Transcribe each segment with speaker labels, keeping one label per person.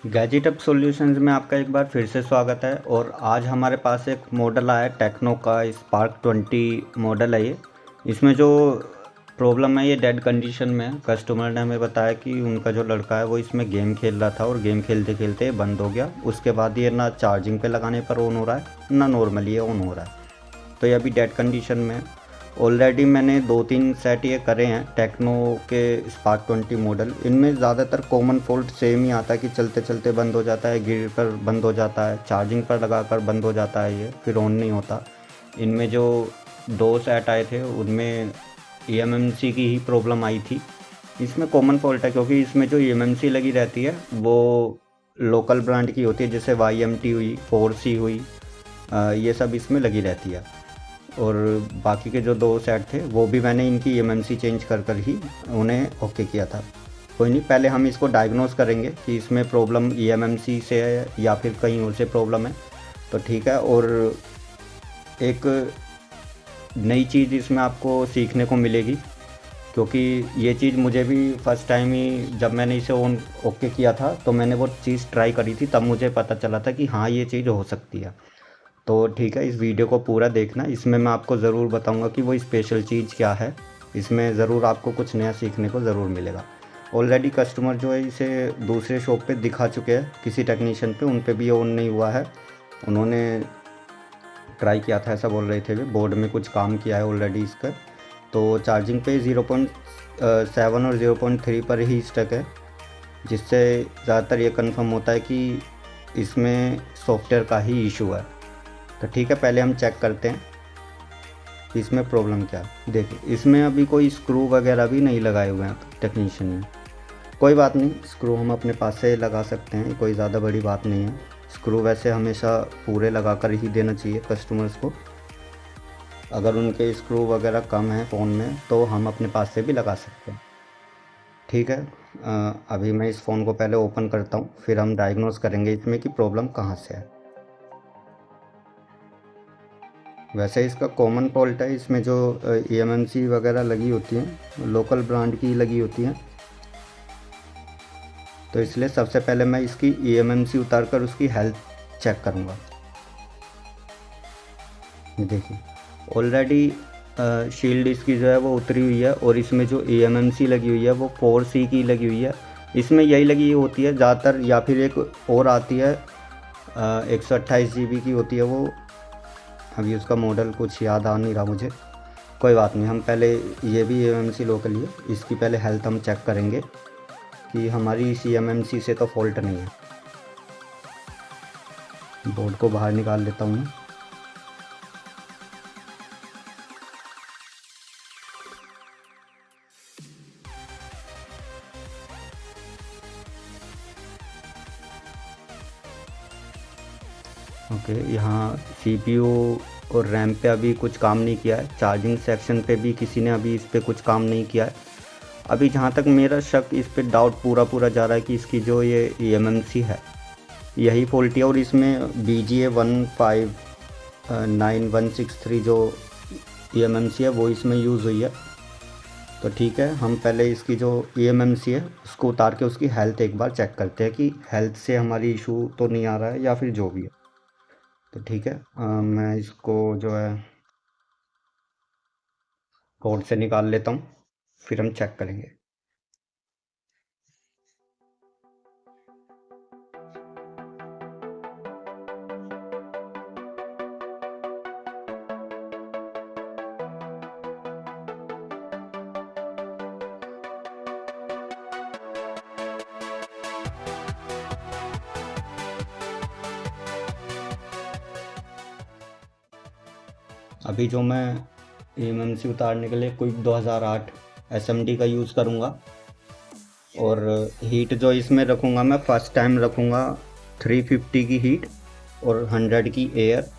Speaker 1: Gadget up solutions में आपका एक बार फिर से स्वागत है। और आज हमारे पास एक मॉडल आया है टेक्नो का स्पार्क 20 मॉडल है ये। इसमें जो प्रॉब्लम है ये डेड कंडीशन में है। कस्टमर ने हमें बताया कि उनका जो लड़का है वो इसमें गेम खेल रहा था और गेम खेलते खेलते बंद हो गया। उसके बाद ये ना चार्जिंग पे लगाने पर ऑन हो रहा है ना नॉर्मली ये ऑन हो रहा है। तो ये अभी डेड कंडीशन में है। ऑलरेडी मैंने 2-3 सेट ये करे हैं टेक्नो के स्पार्क 20 मॉडल। इनमें ज़्यादातर कॉमन फॉल्ट सेम ही आता है कि चलते चलते बंद हो जाता है, गिर कर बंद हो जाता है, चार्जिंग पर लगा कर बंद हो जाता है, ये फिर ऑन नहीं होता। इनमें जो 2 सेट आए थे उनमें eMMC की ही प्रॉब्लम आई थी। इसमें कॉमन फॉल्ट है क्योंकि इसमें जो eMMC लगी रहती है वो लोकल ब्रांड की होती है, जैसे YMT हुई, 4C हुई, ये सब इसमें लगी रहती है। और बाकी के जो 2 सेट थे वो भी मैंने इनकी eMMC चेंज कर कर ही उन्हें ओके किया था। कोई नहीं, पहले हम इसको डायग्नोस करेंगे कि इसमें प्रॉब्लम eMMC से है या फिर कहीं और से प्रॉब्लम है। तो ठीक है। और एक नई चीज़ इसमें आपको सीखने को मिलेगी, क्योंकि ये चीज़ मुझे भी फर्स्ट टाइम ही जब मैंने इसे ऑन ओके किया था तो मैंने वो चीज़ ट्राई करी थी, तब मुझे पता चला था कि हाँ ये चीज़ हो सकती है। तो ठीक है, इस वीडियो को पूरा देखना। इसमें मैं आपको ज़रूर बताऊंगा कि वो स्पेशल चीज़ क्या है। इसमें ज़रूर आपको कुछ नया सीखने को ज़रूर मिलेगा। ऑलरेडी कस्टमर जो है इसे दूसरे शॉप पे दिखा चुके हैं किसी टेक्नीशियन पे, उन पे भी ये ऑन नहीं हुआ है। उन्होंने ट्राई किया था ऐसा बोल रहे थे, वे बोर्ड में कुछ काम किया है ऑलरेडी इसका। तो चार्जिंग पे 0.7 और 0.3 पर ही स्टक है, जिससे ज़्यादातर ये कंफर्म होता है कि इसमें सॉफ्टवेयर का ही इशू है। तो ठीक है, पहले हम चेक करते हैं कि इसमें प्रॉब्लम क्या है। देखिए, इसमें अभी कोई स्क्रू वगैरह भी नहीं लगाए हुए हैं टेक्नीशियन ने। कोई बात नहीं, स्क्रू हम अपने पास से लगा सकते हैं, कोई ज़्यादा बड़ी बात नहीं है। स्क्रू वैसे हमेशा पूरे लगा कर ही देना चाहिए कस्टमर्स को। अगर उनके स्क्रू वगैरह कम हैं फ़ोन में तो हम अपने पास से भी लगा सकते हैं। ठीक है। अभी मैं इस फ़ोन को पहले ओपन करता हूँ, फिर हम डायग्नोस करेंगे इसमें कि प्रॉब्लम कहाँ से है। वैसे इसका कॉमन फॉल्ट है, इसमें जो eMMC वगैरह लगी होती हैं लोकल ब्रांड की लगी होती हैं। तो इसलिए सबसे पहले मैं इसकी eMMC उतार कर उसकी हेल्थ चेक करूँगा। देखिए, ऑलरेडी शील्ड इसकी जो है वो उतरी हुई है, और इसमें जो eMMC लगी हुई है वो 4C की लगी हुई है। इसमें यही लगी होती है ज़्यादातर, या फिर एक और आती है 128 GB की होती है वो। अभी उसका मॉडल कुछ याद आ नहीं रहा मुझे। कोई बात नहीं, हम पहले ये भी eMMC लोकल ही है, इसकी पहले हेल्थ हम चेक करेंगे कि हमारी इस eMMC से तो फॉल्ट नहीं है। बोर्ड को बाहर निकाल लेता हूँ। ओके, यहाँ CPU और रैम पे अभी कुछ काम नहीं किया है। चार्जिंग सेक्शन पे भी किसी ने अभी इस पे कुछ काम नहीं किया है। अभी जहाँ तक मेरा शक, इस पे डाउट पूरा जा रहा है कि इसकी जो ये eMMC है यही फॉल्टी है, और इसमें BGA 159163 जो eMMC है वो इसमें यूज़ हुई है। तो ठीक है, हम पहले इसकी जो eMMC है उसको उतार के उसकी हेल्थ एक बार चेक करते हैं कि हेल्थ से हमारी इशू तो नहीं आ रहा है या फिर जो भी है। तो ठीक है, मैं इसको जो है पोर्ट से निकाल लेता हूँ, फिर हम चेक करेंगे। अभी जो मैं eMMC उतारने के लिए क्विक 2008 SMD का यूज़ करूँगा, और हीट जो इसमें रखूँगा मैं फर्स्ट टाइम रखूँगा 350 की हीट और 100 की एयर।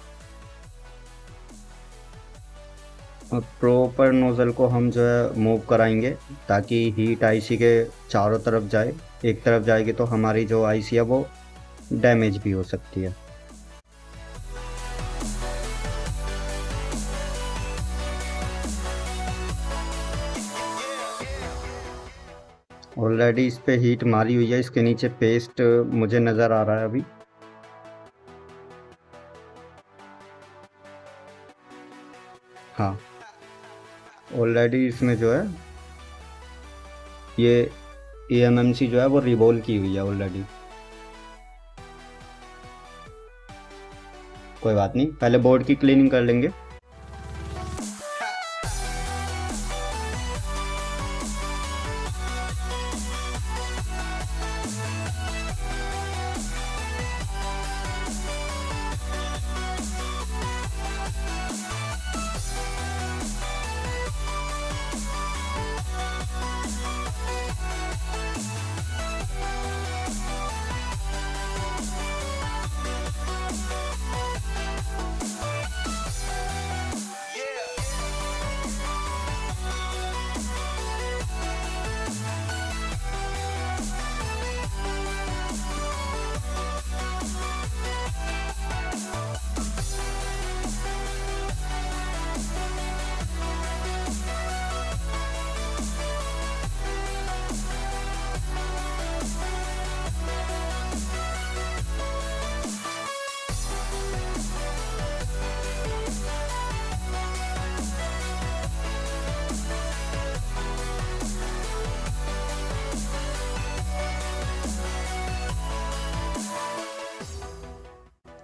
Speaker 1: और प्रॉपर नोज़ल को हम जो है मूव कराएंगे ताकि हीट आईसी के चारों तरफ जाए। एक तरफ जाएगी तो हमारी जो आईसी है वो डैमेज भी हो सकती है। ऑलरेडी इस पे हीट मारी हुई है, इसके नीचे पेस्ट मुझे नज़र आ रहा है अभी। हाँ, ऑलरेडी इसमें जो है ये eMMC जो है वो रिवॉल्व की हुई है ऑलरेडी। कोई बात नहीं, पहले बोर्ड की क्लीनिंग कर लेंगे।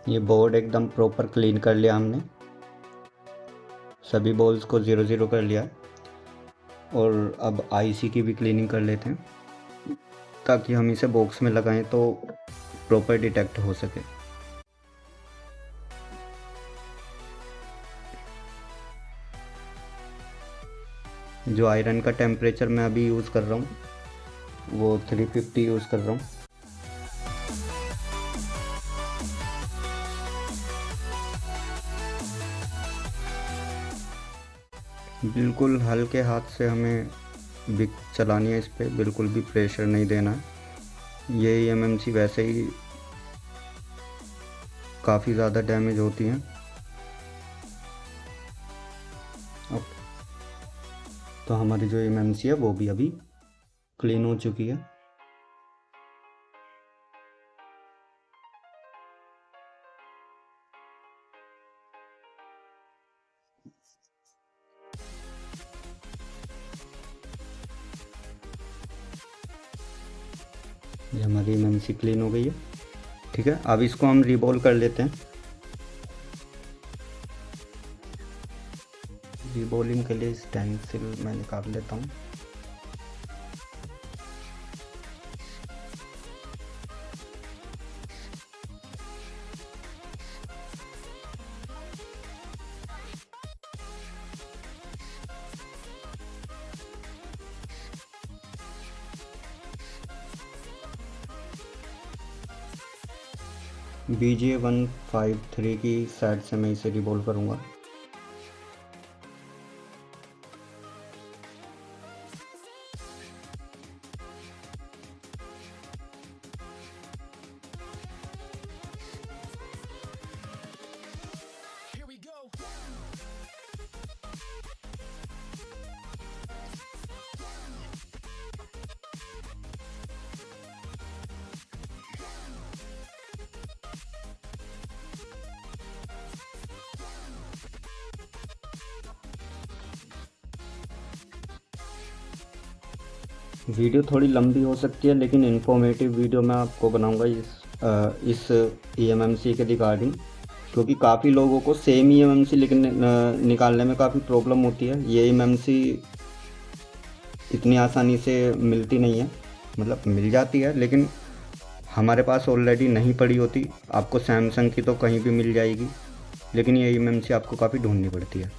Speaker 1: ये बोर्ड एकदम प्रॉपर क्लीन कर लिया हमने, सभी बॉल्स को 0 कर लिया। और अब आईसी की भी क्लीनिंग कर लेते हैं ताकि हम इसे बॉक्स में लगाएं तो प्रॉपर डिटेक्ट हो सके। जो आयरन का टेम्परेचर मैं अभी यूज़ कर रहा हूँ वो 350 यूज़ कर रहा हूँ। बिल्कुल हल्के हाथ से हमें बिक चलानी है, इस पर बिल्कुल भी प्रेशर नहीं देना है। ये eMMC वैसे ही काफ़ी ज़्यादा डैमेज होती हैं। तो हमारी जो eMMC है वो भी अभी क्लीन हो चुकी है। ये हमारी eMMC क्लीन हो गई है। ठीक है, अब इसको हम रिबॉल कर लेते हैं। रिबॉलिंग के लिए स्टेंसिल मैं निकाल लेता हूँ। BJ153 की साइड से मैं इसे रिबॉल करूँगा। वीडियो थोड़ी लंबी हो सकती है लेकिन इन्फॉर्मेटिव वीडियो मैं आपको बनाऊंगा इस eMMC के रिगार्डिंग, क्योंकि काफ़ी लोगों को सेम eMMC निकालने में काफ़ी प्रॉब्लम होती है। ये eMMC इतनी आसानी से मिलती नहीं है, मतलब मिल जाती है लेकिन हमारे पास ऑलरेडी नहीं पड़ी होती। आपको सैमसंग की तो कहीं भी मिल जाएगी, लेकिन ये eMMC आपको काफ़ी ढूंढनी पड़ती है।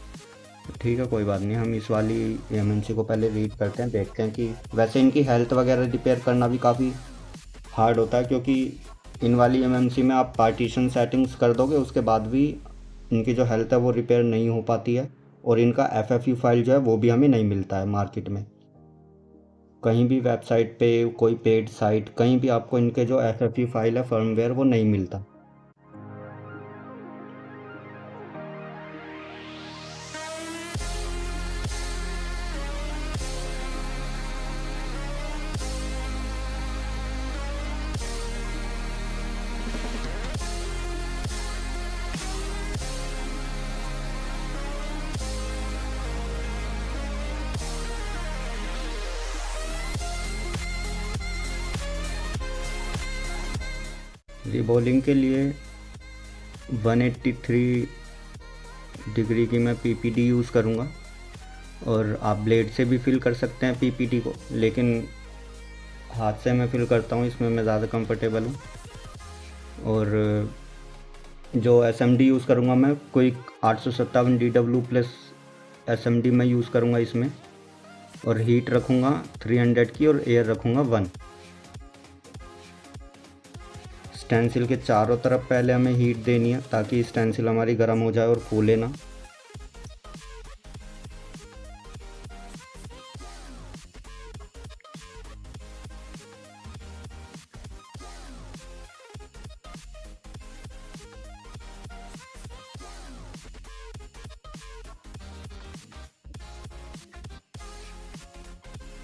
Speaker 1: ठीक है, कोई बात नहीं, हम इस वाली eMMC को पहले रीड करते हैं, देखते हैं कि वैसे इनकी हेल्थ वगैरह रिपेयर करना भी काफ़ी हार्ड होता है, क्योंकि इन वाली eMMC में आप पार्टीशन सेटिंग्स कर दोगे उसके बाद भी इनकी जो हेल्थ है वो रिपेयर नहीं हो पाती है। और इनका FFU फाइल जो है वो भी हमें नहीं मिलता है मार्केट में, कहीं भी वेबसाइट पे कोई पेड साइट कहीं भी आपको इनके जो FFU फाइल है फर्मवेयर वो नहीं मिलता। रिबॉलिंग के लिए 183 डिग्री की मैं पीपीडी यूज़ करूँगा, और आप ब्लेड से भी फिल कर सकते हैं पीपीडी को, लेकिन हाथ से मैं फिल करता हूँ, इसमें मैं ज़्यादा कंफर्टेबल हूँ। और जो एसएमडी यूज़ करूँगा मैं क्विक 857 DW प्लस एसएमडी मैं यूज़ करूँगा इसमें, और हीट रखूँगा 300 की और एयर रखूँगा 1। स्टेंसिल के चारों तरफ पहले हमें हीट देनी है ताकि स्टेंसिल हमारी गर्म हो जाए और फूले ना।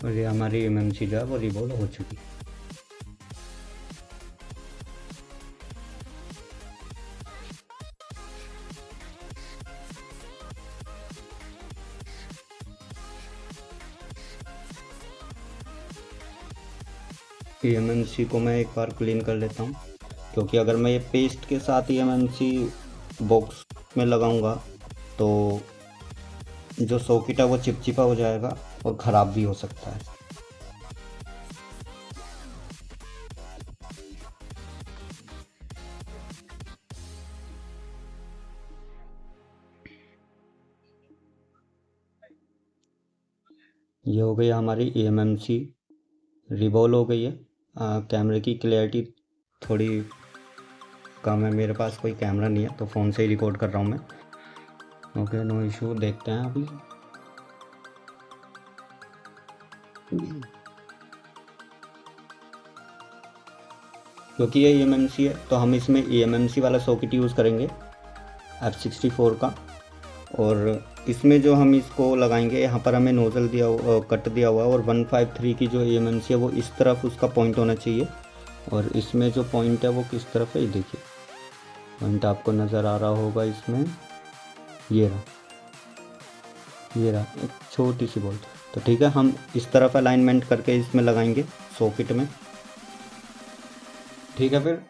Speaker 1: और ये हमारी एमएमसी जो है वो रिवॉल्व हो चुकी है। एमएमसी को मैं एक बार क्लीन कर लेता हूँ, क्योंकि अगर मैं ये पेस्ट के साथ एमएमसी बॉक्स में लगाऊंगा तो जो सॉकेट है वो चिपचिपा हो जाएगा और ख़राब भी हो सकता है। ये हो गई हमारी एमएमसी रिवॉल्व हो गई है। कैमरे की क्लैरिटी थोड़ी कम है, मेरे पास कोई कैमरा नहीं है तो फ़ोन से ही रिकॉर्ड कर रहा हूँ मैं। Okay, no issue. देखते हैं अभी। क्योंकि ये एमएमसी है तो हम इसमें एमएमसी वाला सॉकेट यूज़ करेंगे F64 का। और इसमें जो हम इसको लगाएंगे, यहाँ पर हमें नोज़ल कट दिया हुआ है, और 153 की जो एमएमसी है वो इस तरफ उसका पॉइंट होना चाहिए। और इसमें जो पॉइंट है वो किस तरफ है, ये देखिए पॉइंट आपको नज़र आ रहा होगा इसमें, ये रहा एक छोटी सी बोल्ट। तो ठीक है, हम इस तरफ अलाइनमेंट करके इसमें लगाएंगे सॉकेट में। ठीक है, फिर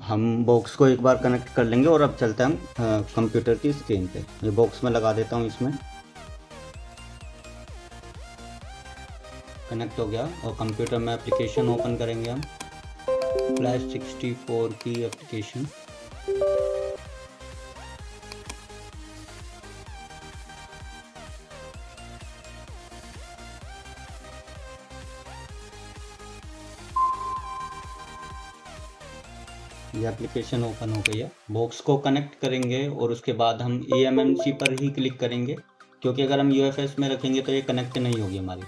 Speaker 1: हम बॉक्स को एक बार कनेक्ट कर लेंगे और अब चलते हैं हम कंप्यूटर की स्क्रीन पे। ये बॉक्स में लगा देता हूँ, इसमें कनेक्ट हो गया। और कंप्यूटर में एप्लीकेशन ओपन करेंगे हम, फ्लैश 64 की एप्लीकेशन। ये एप्लीकेशन ओपन हो गई है। बॉक्स को कनेक्ट करेंगे और उसके बाद हम एमएमसी पर ही क्लिक करेंगे, क्योंकि अगर हम यूएफएस में रखेंगे तो ये कनेक्ट नहीं होगी हमारी।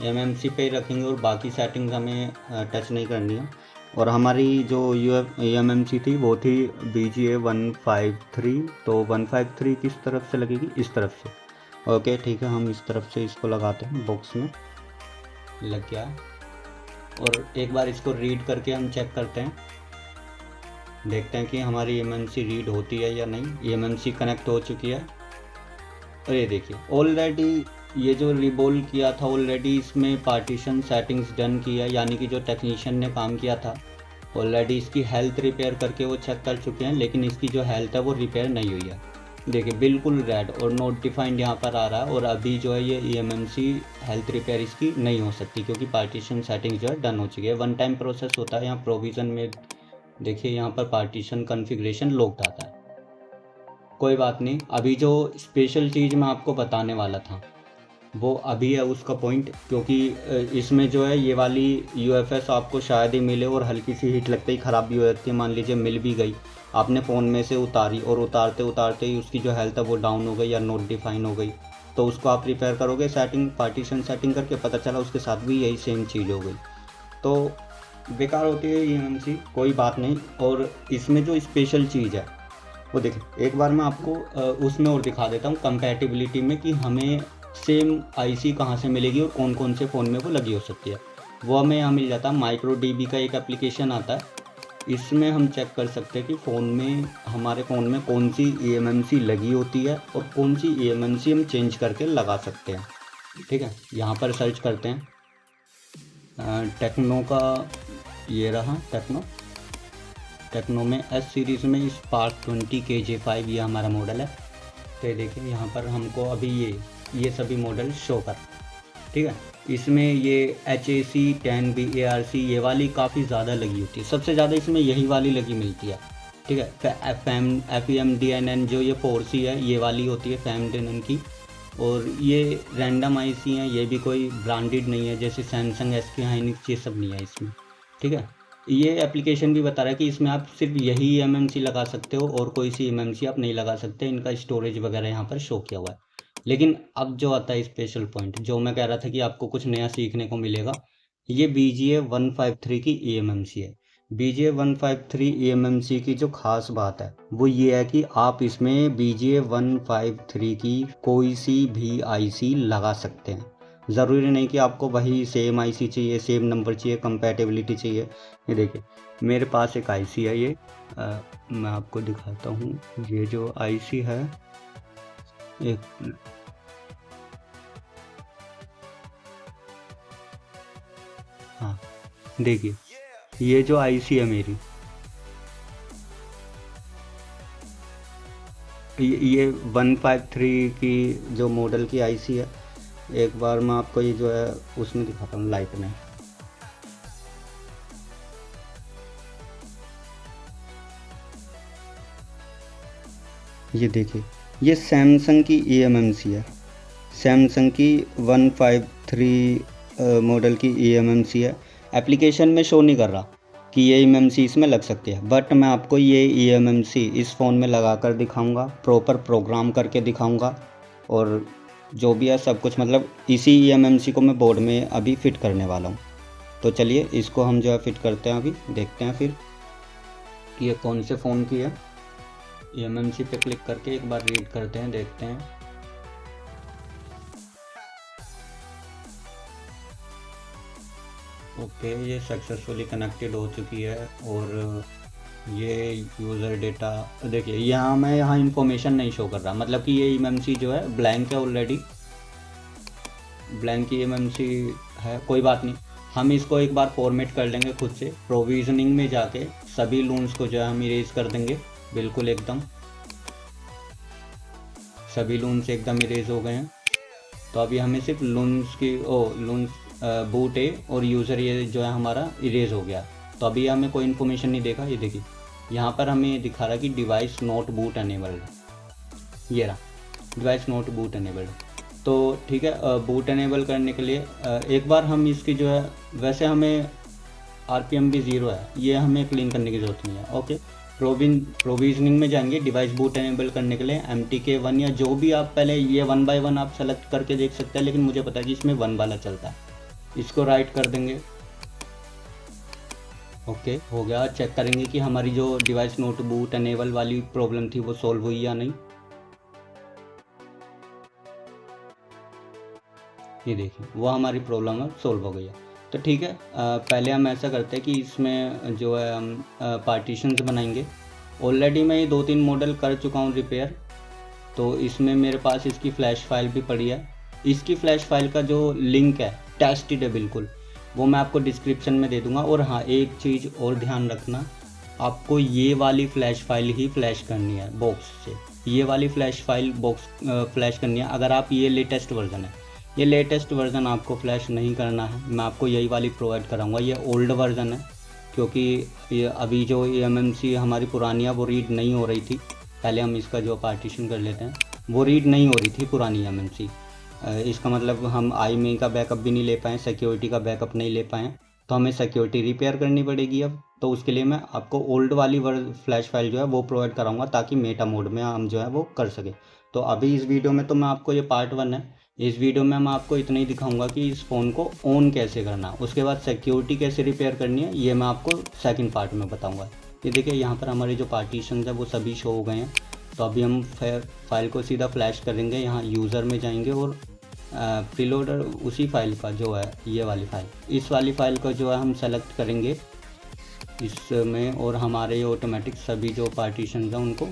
Speaker 1: एमएमसी पे ही रखेंगे और बाकी सेटिंग्स हमें टच नहीं करनी है। और हमारी जो एमएमसी थी वो थी BGA 153। तो 153 किस तरफ से लगेगी, इस तरफ से। ओके ठीक है, हम इस तरफ से इसको लगाते हैं। बॉक्स में लग गया। और एक बार इसको रीड करके हम चेक करते हैं, देखते हैं कि हमारी एमएमसी रीड होती है या नहीं। एमएमसी कनेक्ट हो चुकी है। और ये देखिए ऑलरेडी ये जो रिबॉल किया था, ऑलरेडी इसमें पार्टीशन सेटिंग्स डन की है, यानी कि जो टेक्नीशियन ने काम किया था ऑलरेडी इसकी हेल्थ रिपेयर करके वो चेक कर चुके हैं, लेकिन इसकी जो हेल्थ है वो रिपेयर नहीं हुई है। देखिए बिल्कुल रेड और नॉट डिफाइंड यहाँ पर आ रहा है। और अभी जो है ये एमएमसी हेल्थ रिपेयर इसकी नहीं हो सकती, क्योंकि पार्टीशन सेटिंग्स जो है डन हो चुकी है। वन टाइम प्रोसेस होता है यहाँ प्रोविज़न में। देखिए यहाँ पर पार्टीशन कॉन्फ़िगरेशन लॉक्ड आता है। कोई बात नहीं, अभी जो स्पेशल चीज़ मैं आपको बताने वाला था वो अभी है उसका पॉइंट, क्योंकि इसमें जो है ये वाली यूएफएस आपको शायद ही मिले, और हल्की सी हीट लगते ही ख़राब भी हो जाती है। मान लीजिए मिल भी गई, आपने फ़ोन में से उतारी और उतारते उतारते ही उसकी जो हेल्थ है वो डाउन हो गई या नॉट डिफाइन हो गई, तो उसको आप रिपेयर करोगे सेटिंग पार्टीशन सेटिंग करके, पता चला उसके साथ भी यही सेम चीज़ हो गई, तो बेकार होती है एमएमसी। कोई बात नहीं। और इसमें जो स्पेशल चीज़ है वो देखिए, एक बार मैं आपको उसमें और दिखा देता हूँ कंपैटिबिलिटी में, कि हमें सेम आईसी कहाँ से मिलेगी और कौन कौन से फ़ोन में वो लगी हो सकती है। वो हमें यहाँ मिल जाता है। माइक्रो डीबी का एक एप्लीकेशन आता है, इसमें हम चेक कर सकते हैं कि फ़ोन में, हमारे फ़ोन में कौन सी एमएमसी लगी होती है और कौन सी एमएमसी हम चेंज करके लगा सकते हैं। ठीक है, यहाँ पर सर्च करते हैं टेक्नो का, ये रहा टेक्नो। टेक्नो में एस सीरीज़ में स्पार्क 20 KJ5 ये हमारा मॉडल है। तो देखिए यहाँ पर हमको अभी ये सभी मॉडल शो कर, ठीक है। इसमें ये HAC 10B ARC ये वाली काफ़ी ज़्यादा लगी होती है, सबसे ज़्यादा इसमें यही वाली लगी मिलती है, ठीक है। FEMDNN जो ये 4C है ये वाली होती है FEMDNN की। और ये रैंडम IC हैं, ये भी कोई ब्रांडेड नहीं है, जैसे सैमसंग SK हाइनिक्स ये सब नहीं है इसमें, ठीक है। ये एप्लीकेशन भी बता रहा है कि इसमें आप सिर्फ यही MMC लगा सकते हो और कोई सी MMC आप नहीं लगा सकते, इनका स्टोरेज वगैरह यहाँ पर शो किया हुआ है। लेकिन अब जो आता है स्पेशल पॉइंट, जो मैं कह रहा था कि आपको कुछ नया सीखने को मिलेगा, ये BGA 153 की eMMC है। BGA 153 eMMC की जो खास बात है वो ये है कि आप इसमें BGA 153 की कोई सी भी IC लगा सकते हैं। ज़रूरी नहीं कि आपको वही सेम IC चाहिए, सेम नंबर चाहिए, कंपैटिबिलिटी चाहिए। ये देखिए मेरे पास एक IC है, ये मैं आपको दिखाता हूँ। ये जो IC है, एक हाँ देखिए ये जो IC है मेरी, ये 153 की जो मॉडल की IC है। एक बार मैं आपको ये जो है उसमें दिखाता हूँ लाइट में। ये देखिए ये सैमसंग की eMMC है, सैमसंग की 153 मॉडल की eMMC है। एप्लीकेशन में शो नहीं कर रहा कि ये eMMC इसमें लग सकती है, बट मैं आपको ये eMMC इस फ़ोन में लगा कर दिखाऊँगा, प्रॉपर प्रोग्राम करके दिखाऊँगा, और जो भी है सब कुछ, मतलब इसी eMMC को मैं बोर्ड में अभी फ़िट करने वाला हूँ। तो चलिए इसको हम जो है फ़िट करते हैं, अभी देखते हैं फिर ये कौन से फ़ोन की है। eMMC पे क्लिक करके एक बार रीड करते हैं, देखते हैं। ओके ये सक्सेसफुली कनेक्टेड हो चुकी है। और ये यूज़र डेटा देखिए यहाँ इंफॉर्मेशन नहीं शो कर रहा, मतलब कि ये eMMC जो है ब्लैंक है, ऑलरेडी ब्लैंक की eMMC है। कोई बात नहीं, हम इसको एक बार फॉर्मेट कर लेंगे खुद से। प्रोविजनिंग में जाके सभी लून्स को जो है हम इरेज कर देंगे, बिल्कुल एकदम सभी लून्स एकदम इरेज हो गए हैं। तो अभी हमें सिर्फ लून्स की लून्स बूट ए और यूज़र ये जो है हमारा इरेज हो गया। तो अभी हमें कोई इन्फॉर्मेशन नहीं देखा। ये देखिए यहाँ पर हमें दिखा रहा कि डिवाइस नॉट बूट एनेबल्ड, ये रहा डिवाइस नॉट बूट एनेबल्ड। तो ठीक है, बूट एनेबल करने के लिए एक बार हम इसकी जो है, वैसे हमें RPM भी 0 है, ये हमें क्लीन करने की ज़रूरत नहीं है। ओके प्रोविजनिंग में जाएंगे डिवाइस बूट एनेबल करने के लिए MTK1 या जो भी आप पहले ये 1 by 1 आप सेलेक्ट करके देख सकते हैं, लेकिन मुझे पता है कि इसमें 1 वाला चलता है। इसको राइट कर देंगे। ओके हो गया। चेक करेंगे कि हमारी जो डिवाइस नोट बूट एनेबल वाली प्रॉब्लम थी वो सॉल्व हुई या नहीं। ये देखिए वो हमारी प्रॉब्लम है सॉल्व हो गई है। तो ठीक है, पहले हम ऐसा करते हैं कि इसमें जो है हम पार्टीशंस बनाएंगे। ऑलरेडी मैं ये 2-3 मॉडल कर चुका हूँ रिपेयर, तो इसमें मेरे पास इसकी फ़्लैश फाइल भी पड़ी है। इसकी फ़्लैश फाइल का जो लिंक है टेस्टेड है बिल्कुल, वो मैं आपको डिस्क्रिप्शन में दे दूँगा। और हाँ एक चीज़ और ध्यान रखना, आपको ये वाली फ़्लैश फाइल ही फ्लैश करनी है बॉक्स से, ये वाली फ़्लैश फाइल बॉक्स फ्लैश करनी है। अगर आप ये लेटेस्ट वर्जन है, ये लेटेस्ट वर्जन आपको फ्लैश नहीं करना है, मैं आपको यही वाली प्रोवाइड कराऊंगा। ये ओल्ड वर्जन है, क्योंकि ये अभी जो eMMC हमारी पुरानी है वो रीड नहीं हो रही थी। पहले हम इसका जो पार्टीशन कर लेते हैं, वो रीड नहीं हो रही थी पुरानी eMMC। इसका मतलब हम IMEI का बैकअप भी नहीं ले पाएँ, सिक्योरिटी का बैकअप नहीं ले पाएँ, तो हमें सिक्योरिटी रिपेयर करनी पड़ेगी अब। तो उसके लिए मैं आपको ओल्ड वाली फ्लैश फाइल जो है वो प्रोवाइड कराऊंगा, ताकि मेटा मोड में हम जो है वो कर सके। तो अभी इस वीडियो में तो मैं आपको, ये पार्ट 1 है, इस वीडियो में मैं आपको इतना ही दिखाऊंगा कि इस फ़ोन को ऑन कैसे करना, उसके बाद सिक्योरिटी कैसे रिपेयर करनी है, ये मैं आपको सेकंड पार्ट में बताऊंगा। ये देखिए यहाँ पर हमारे जो पार्टीशन है वो सभी शो हो गए हैं। तो अभी हम फाइल को सीधा फ्लैश करेंगे, यहाँ यूज़र में जाएंगे और प्रीलोडर उसी फाइल का जो है ये वाली फाइल, इस वाली फाइल को जो है हम सेलेक्ट करेंगे इसमें, और हमारे ऑटोमेटिक सभी जो पार्टीशन हैं उनको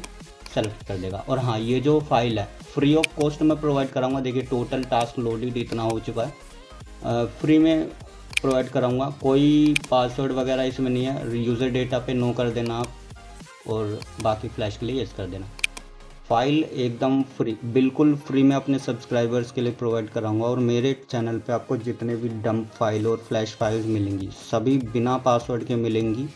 Speaker 1: सेलेक्ट कर देगा। और हाँ ये जो फाइल है फ्री ऑफ कॉस्ट में प्रोवाइड कराऊंगा। देखिए टोटल टास्क लोडेड इतना हो चुका है, फ्री में प्रोवाइड कराऊंगा। कोई पासवर्ड वगैरह इसमें नहीं है, यूज़र डेटा पे नो कर देना आप, और बाकी फ्लैश के लिए यस कर देना। फाइल एकदम फ्री, बिल्कुल फ्री में अपने सब्सक्राइबर्स के लिए प्रोवाइड कराऊंगा। और मेरे चैनल पे आपको जितने भी डंप फाइल और फ्लैश फाइल्स मिलेंगी सभी बिना पासवर्ड के मिलेंगी।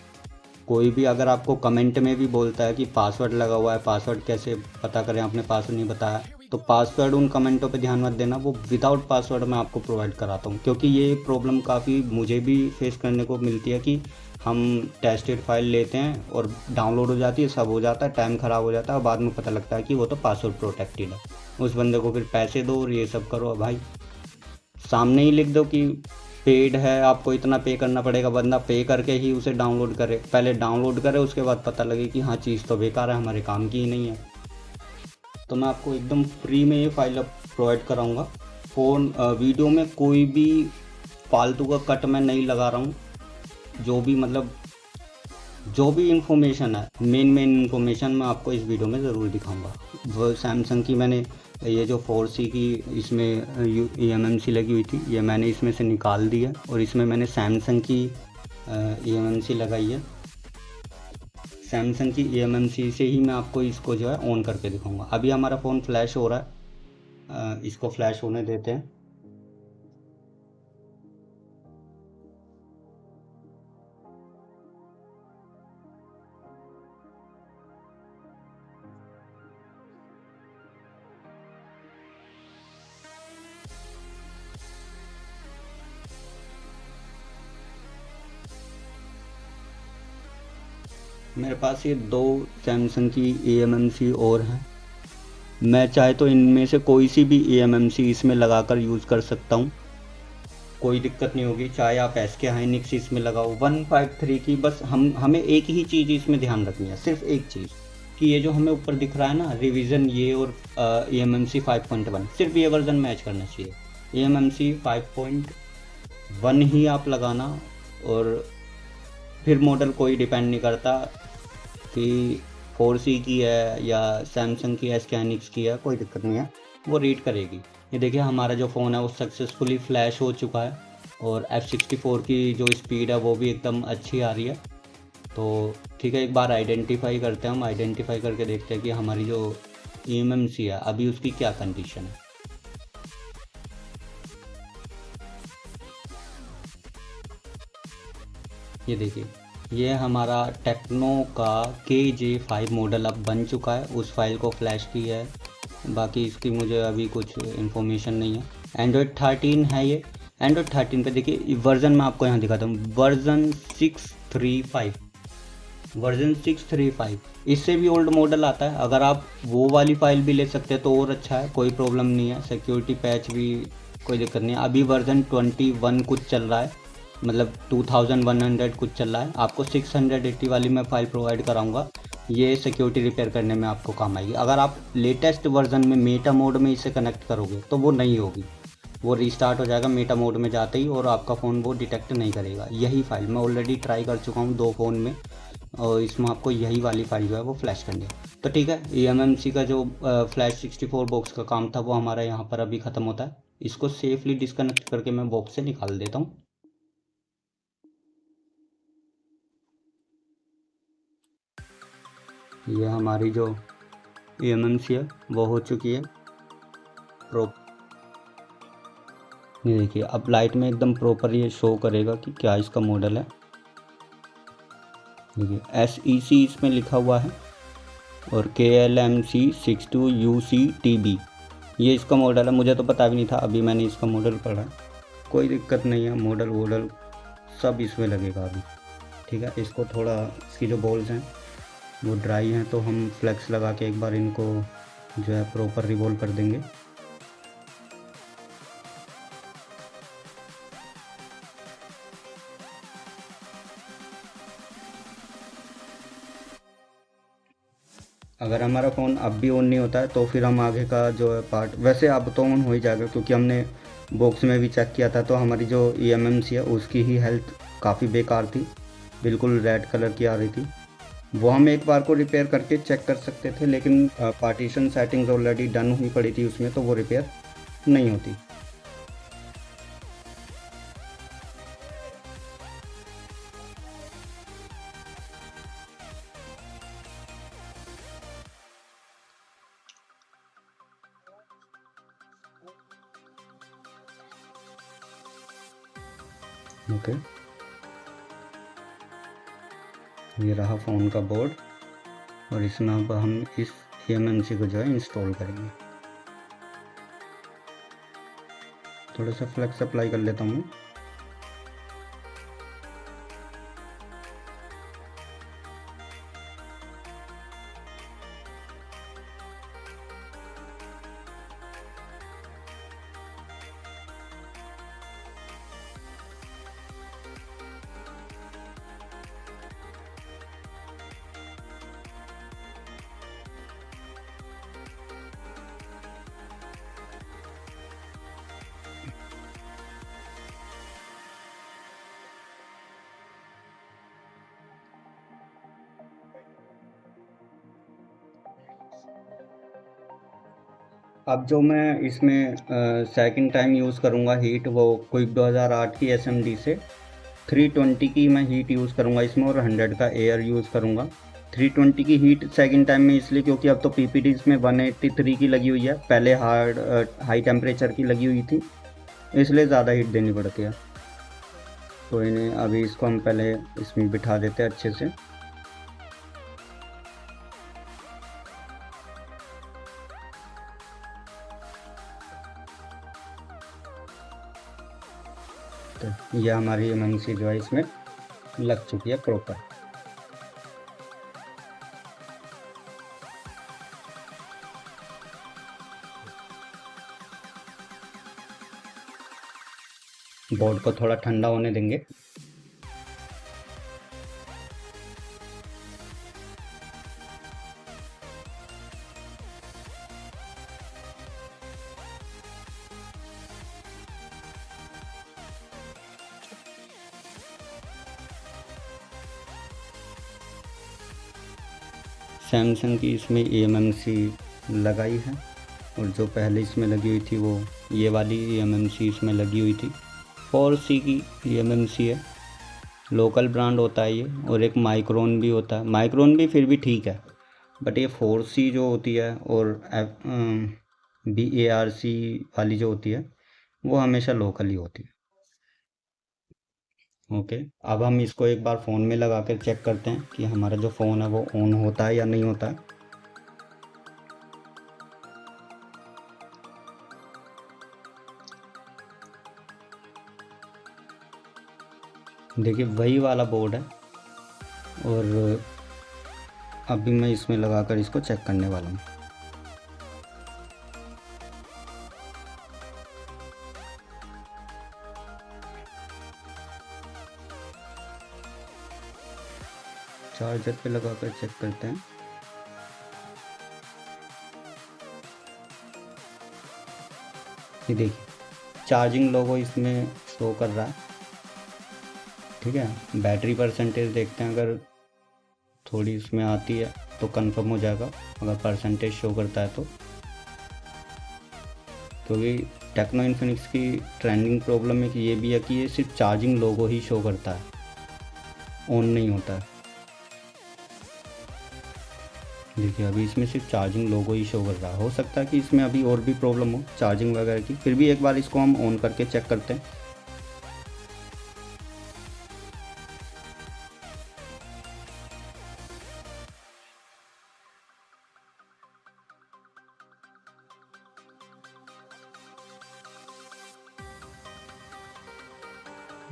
Speaker 1: कोई भी अगर आपको कमेंट में भी बोलता है कि पासवर्ड लगा हुआ है, पासवर्ड कैसे पता करें, आपने पासवर्ड नहीं बताया, तो पासवर्ड उन कमेंटों पे ध्यान मत देना, वो विदाउट पासवर्ड मैं आपको प्रोवाइड कराता हूँ। क्योंकि ये प्रॉब्लम काफ़ी मुझे भी फेस करने को मिलती है कि हम टेस्टेड फाइल लेते हैं और डाउनलोड हो जाती है, सब हो जाता है, टाइम ख़राब हो जाता है और बाद में पता लगता है कि वो तो पासवर्ड प्रोटेक्टेड है। उस बंदे को फिर पैसे दो और ये सब करो। भाई सामने ही लिख दो कि पेड है, आपको इतना पे करना पड़ेगा, बंदा पे करके ही उसे डाउनलोड करे, पहले डाउनलोड करे, उसके बाद पता लगे कि हाँ चीज़ तो बेकार है, हमारे काम की ही नहीं है। तो मैं आपको एकदम फ्री में ये फाइल प्रोवाइड कराऊंगा। वीडियो में कोई भी फालतू का कट मैं नहीं लगा रहा हूँ। जो भी मतलब जो भी इंफॉर्मेशन है, मेन इंफॉर्मेशन मैं आपको इस वीडियो में ज़रूर दिखाऊंगा। वो सैमसंग की मैंने ये जो 4C की इसमें eMMC लगी हुई थी, ये मैंने इसमें से निकाल दी है और इसमें मैंने सैमसंग की eMMC लगाई है। सैमसंग की eMMC से ही मैं आपको इसको जो है ऑन करके दिखाऊंगा। अभी हमारा फ़ोन फ्लैश हो रहा है, इसको फ्लैश होने देते हैं। मेरे पास ये 2 सैमसंग की eMMC और हैं। मैं चाहे तो इनमें से कोई सी भी eMMC इसमें लगाकर यूज़ कर सकता हूँ, कोई दिक्कत नहीं होगी। चाहे आप SK हाइनिक्स इसमें लगाओ 153 की, बस हमें एक ही चीज़ इसमें ध्यान रखनी है, सिर्फ एक चीज़, कि ये जो हमें ऊपर दिख रहा है ना रिवीजन, ये और eMMC 5.1, सिर्फ ये वर्जन मैच करना चाहिए। eMMC 5.1 ही आप लगाना, और फिर मॉडल कोई डिपेंड नहीं करता कि 4C की है या सैमसंग की SK हाइनिक्स की है, कोई दिक्कत नहीं है, वो रीड करेगी। ये देखिए हमारा जो फ़ोन है वो सक्सेसफुली फ्लैश हो चुका है और F64 की जो स्पीड है वो भी एकदम अच्छी आ रही है। तो ठीक है, एक बार आइडेंटिफाई करते हैं, हम आइडेंटिफाई करके देखते हैं कि हमारी जो eMMC है अभी उसकी क्या कंडीशन है। ये देखिए, ये हमारा टेक्नो का KJ5 मॉडल अब बन चुका है। उस फाइल को फ्लैश की है, बाकी इसकी मुझे अभी कुछ इन्फॉर्मेशन नहीं है। एंड्रॉयड 13 है ये। एंड्रॉयड 13 पे देखिए वर्जन मैं आपको यहाँ दिखाता हूँ, वर्जन 635, वर्जन 635। इससे भी ओल्ड मॉडल आता है, अगर आप वो वाली फ़ाइल भी ले सकते हैं तो और अच्छा है, कोई प्रॉब्लम नहीं है। सिक्योरिटी पैच भी कोई दिक्कत नहीं है। अभी वर्जन 21 कुछ चल रहा है, मतलब 2100 कुछ चल रहा है। आपको 680 वाली मैं फ़ाइल प्रोवाइड कराऊंगा, ये सिक्योरिटी रिपेयर करने में आपको काम आएगी। अगर आप लेटेस्ट वर्जन में मेटा मोड में इसे कनेक्ट करोगे तो वो नहीं होगी, वो रीस्टार्ट हो जाएगा मेटा मोड में जाते ही और आपका फ़ोन वो डिटेक्ट नहीं करेगा। यही फ़ाइल मैं ऑलरेडी ट्राई कर चुका हूँ 2 फ़ोन में, और इसमें आपको यही वाली फ़ाइल जो है वो फ्लैश करनी है। तो ठीक है, eMMC का जो फ्लैश 64 बॉक्स का काम था वो हमारा यहाँ पर अभी ख़त्म होता है। इसको सेफली डिस्कनेक्ट करके मैं बॉक्स से निकाल देता हूँ। ये हमारी जो eMMC है वो हो चुकी है प्रो। ये देखिए अब लाइट में एकदम प्रॉपर ये शो करेगा कि क्या इसका मॉडल है। देखिए SEC इसमें लिखा हुआ है और KLMC 62UCTB ये इसका मॉडल है। मुझे तो पता भी नहीं था, अभी मैंने इसका मॉडल पढ़ा। कोई दिक्कत नहीं है, मॉडल वॉडल सब इसमें लगेगा अभी। ठीक है, इसको थोड़ा, इसकी जो बॉल्स हैं वो ड्राई हैं तो हम फ्लेक्स लगा के एक बार इनको जो है प्रॉपर रिवॉल्व कर देंगे। अगर हमारा फ़ोन अब भी ऑन नहीं होता है तो फिर हम आगे का जो है पार्ट, वैसे अब तो ऑन हो ही जाएगा क्योंकि हमने बॉक्स में भी चेक किया था, तो हमारी जो eMMC है उसकी ही हेल्थ काफ़ी बेकार थी, बिल्कुल रेड कलर की आ रही थी। वो हम एक बार को रिपेयर करके चेक कर सकते थे, लेकिन पार्टीशन सेटिंग्स ऑलरेडी डन हुई पड़ी थी उसमें, तो वो रिपेयर नहीं होती। ओके, ये रहा फ़ोन का बोर्ड और इसमें अब हम इस eMMC को जो है इंस्टॉल करेंगे। थोड़ा सा फ्लेक्स अप्लाई कर लेता हूँ। अब जो मैं इसमें सेकंड टाइम यूज़ करूँगा हीट, वो क्विक 2008 की SMD से 320 की मैं हीट यूज़ करूँगा इसमें और 100 का एयर यूज़ करूँगा। 320 की हीट सेकंड टाइम में इसलिए क्योंकि अब तो PPDs में 183 की लगी हुई है, पहले हाई टेम्परेचर की लगी हुई थी, इसलिए ज़्यादा हीट देनी पड़ती है। तो इन्हें अभी इसको हम पहले इसमें बिठा देते हैं अच्छे से। तो यह हमारी eMMC जो है इसमें लग चुकी है प्रॉपर। बोर्ड को थोड़ा ठंडा होने देंगे। सैमसंग की इसमें eMMC लगाई है और जो पहले इसमें लगी हुई थी वो ये वाली eMMC इसमें लगी हुई थी। 4C की eMMC है, लोकल ब्रांड होता है ये, और एक माइक्रोन भी होता है। माइक्रोन भी फिर भी ठीक है, बट ये 4C जो होती है और BARC वाली जो होती है वो हमेशा लोकल ही होती है। ओके, अब हम इसको एक बार फ़ोन में लगा कर चेक करते हैं कि हमारा जो फ़ोन है वो ऑन होता है या नहीं होता है। देखिए वही वाला बोर्ड है और अभी मैं इसमें लगाकर इसको चेक करने वाला हूँ। चार्जर पे लगाकर चेक करते हैं। ये देखिए चार्जिंग लोगो इसमें शो कर रहा है, ठीक है। बैटरी परसेंटेज देखते हैं, अगर थोड़ी इसमें आती है तो कंफर्म हो जाएगा, अगर परसेंटेज शो करता है तो। क्योंकि टेक्नो इन्फिनिक्स की ट्रेंडिंग प्रॉब्लम है कि ये भी है कि ये सिर्फ चार्जिंग लोगो ही शो करता है, ऑन नहीं होता है। देखिए अभी इसमें सिर्फ चार्जिंग लोगो ही शो कर रहा है। हो सकता है कि इसमें अभी और भी प्रॉब्लम हो चार्जिंग वगैरह की, फिर भी एक बार इसको हम ऑन करके चेक करते हैं।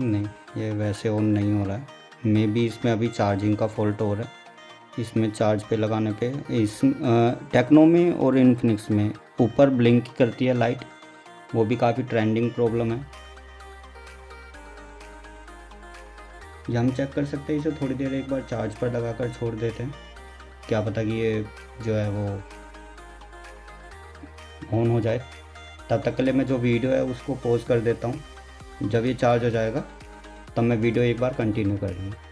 Speaker 1: नहीं, ये वैसे ऑन नहीं हो रहा है। मे बी इसमें अभी चार्जिंग का फॉल्ट हो रहा है। इसमें चार्ज पे लगाने पे इस टेक्नो में और इन्फिनिक्स में ऊपर ब्लिंक करती है लाइट, वो भी काफ़ी ट्रेंडिंग प्रॉब्लम है। ये हम चेक कर सकते हैं, इसे थोड़ी देर एक बार चार्ज पर लगाकर छोड़ देते हैं, क्या पता कि ये जो है वो ऑन हो जाए। तब तक के लिए मैं जो वीडियो है उसको पॉज कर देता हूँ। जब ये चार्ज हो जाएगा तब मैं वीडियो एक बार कंटिन्यू कर लूँगा।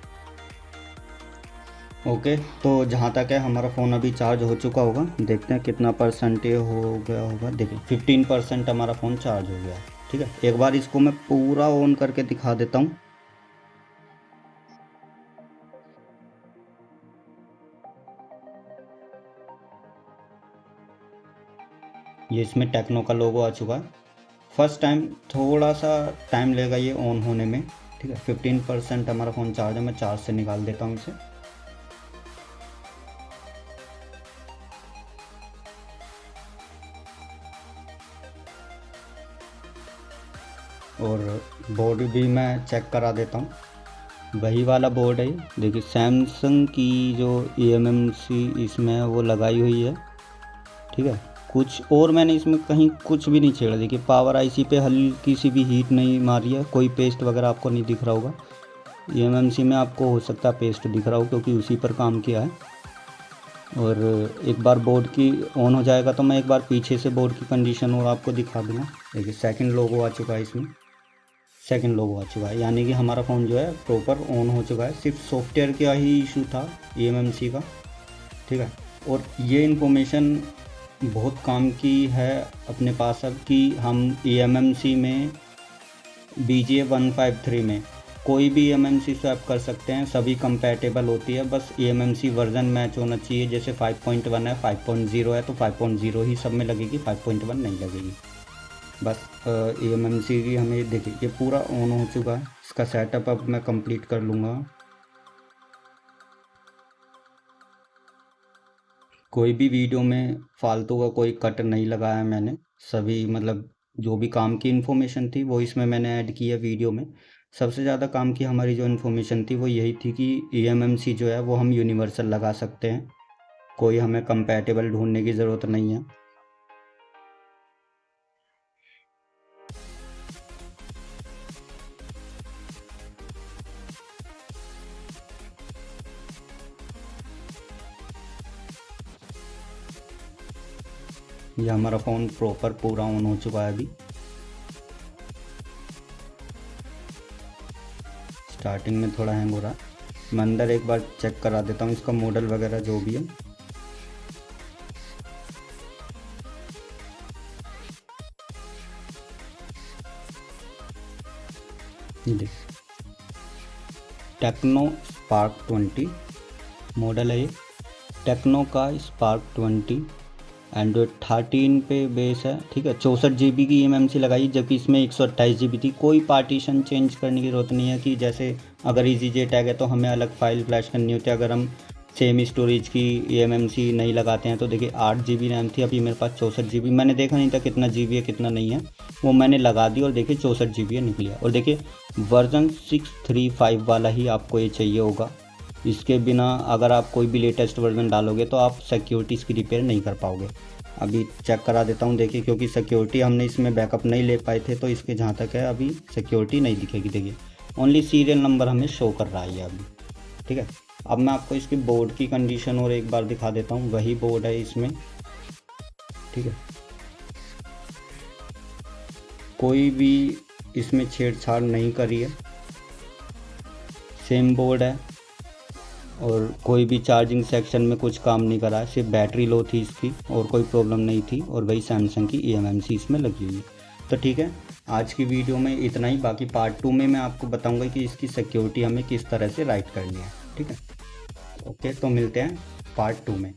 Speaker 1: ओके, तो जहाँ तक है हमारा फ़ोन अभी चार्ज हो चुका होगा, देखते हैं कितना परसेंट ये हो गया होगा। देखिए 15% हमारा फ़ोन चार्ज हो गया है, ठीक है। एक बार इसको मैं पूरा ऑन करके दिखा देता हूँ। ये इसमें टेक्नो का लोगो आ चुका है। फर्स्ट टाइम थोड़ा सा टाइम लेगा ये ऑन होने में, ठीक है। 15% हमारा फ़ोन चार्ज है, मैं चार्ज से निकाल देता हूँ इसे। और बोर्ड भी मैं चेक करा देता हूँ, वही वाला बोर्ड है। देखिए सैमसंग की जो eMMC इसमें वो लगाई हुई है, ठीक है। कुछ और मैंने इसमें कहीं कुछ भी नहीं छेड़ा। देखिए पावर आईसी पे हल्की सी भी हीट नहीं मारी है, कोई पेस्ट वगैरह आपको नहीं दिख रहा होगा। eMMC में आपको हो सकता है पेस्ट दिख रहा हो, क्योंकि उसी पर काम किया है। और एक बार बोर्ड की ऑन हो जाएगा तो मैं एक बार पीछे से बोर्ड की कंडीशन और आपको दिखा दूँगा। देखिए सेकंड लोगो आ चुका है इसमें, सेकंड लोगो आ चुका है, यानी कि हमारा फ़ोन जो है प्रॉपर ऑन हो चुका है। सिर्फ सॉफ्टवेयर का ही इशू था eMMC का, ठीक है। और ये इन्फॉर्मेशन बहुत काम की है अपने पास अब, कि हम eMMC में BJ153 में कोई भी eMMC स्वैप कर सकते हैं, सभी कंपैटिबल होती है। बस eMMC वर्जन मैच होना चाहिए। जैसे 5.1 है, 5.0 है तो 5.0 ही सब में लगेगी, 5.1 नहीं लगेगी। बस eMMC की हमें देखिए ये पूरा ऑन हो चुका है। इसका सेटअप अब मैं कंप्लीट कर लूँगा। कोई भी वीडियो में फालतू का कोई कट नहीं लगाया मैंने, सभी मतलब जो भी काम की इन्फॉर्मेशन थी वो इसमें मैंने ऐड की है वीडियो में। सबसे ज़्यादा काम की हमारी जो इन्फॉर्मेशन थी वो यही थी कि eMMC जो है वो हम यूनिवर्सल लगा सकते हैं, कोई हमें कंपैटिबल ढूंढने की ज़रूरत नहीं है। ये हमारा फ़ोन प्रॉपर पूरा ऑन हो चुका है अभी। स्टार्टिंग में थोड़ा हैंग हो रहा है। मैं अंदर एक बार चेक करा देता हूँ इसका मॉडल वगैरह जो भी है। देख टेक्नो स्पार्क 20 मॉडल है ये, टेक्नो का स्पार्क 20 एंड्रॉयड 13 पे बेस है, ठीक है। 64 GB की eMMC लगाई, जबकि इसमें 128 GB थी। कोई पार्टीशन चेंज करने की ज़रूरत नहीं है, कि जैसे अगर EasyJet टैग है तो हमें अलग फाइल फ्लैश करनी होती है। अगर हम सेम स्टोरेज की eMMC नहीं लगाते हैं तो देखिए 8 GB रैम थी, अभी मेरे पास 64 GB। मैंने देखा नहीं था कितना GB है कितना नहीं है, वो मैंने लगा दी और देखिए 64 GB निकली है। और देखिए वर्जन 635 वाला ही आपको ये चाहिए होगा। इसके बिना अगर आप कोई भी लेटेस्ट वर्जन डालोगे तो आप सिक्योरिटी इसकी रिपेयर नहीं कर पाओगे। अभी चेक करा देता हूँ देखिए, क्योंकि सिक्योरिटी हमने इसमें बैकअप नहीं ले पाए थे तो इसके जहाँ तक है अभी सिक्योरिटी नहीं दिखेगी। देखिए ओनली सीरियल नंबर हमें शो कर रहा है अभी, ठीक है। अब मैं आपको इसकी बोर्ड की कंडीशन और एक बार दिखा देता हूँ, वही बोर्ड है इसमें, ठीक है। कोई भी इसमें छेड़छाड़ नहीं करी है, सेम बोर्ड है। और कोई भी चार्जिंग सेक्शन में कुछ काम नहीं करा है, सिर्फ बैटरी लो थी इसकी और कोई प्रॉब्लम नहीं थी। और वही सैमसंग की eMMC इसमें लगी हुई है। तो ठीक है, आज की वीडियो में इतना ही। बाकी पार्ट 2 में मैं आपको बताऊंगा कि इसकी सिक्योरिटी हमें किस तरह से राइट करनी है, ठीक है। ओके, तो मिलते हैं पार्ट 2 में।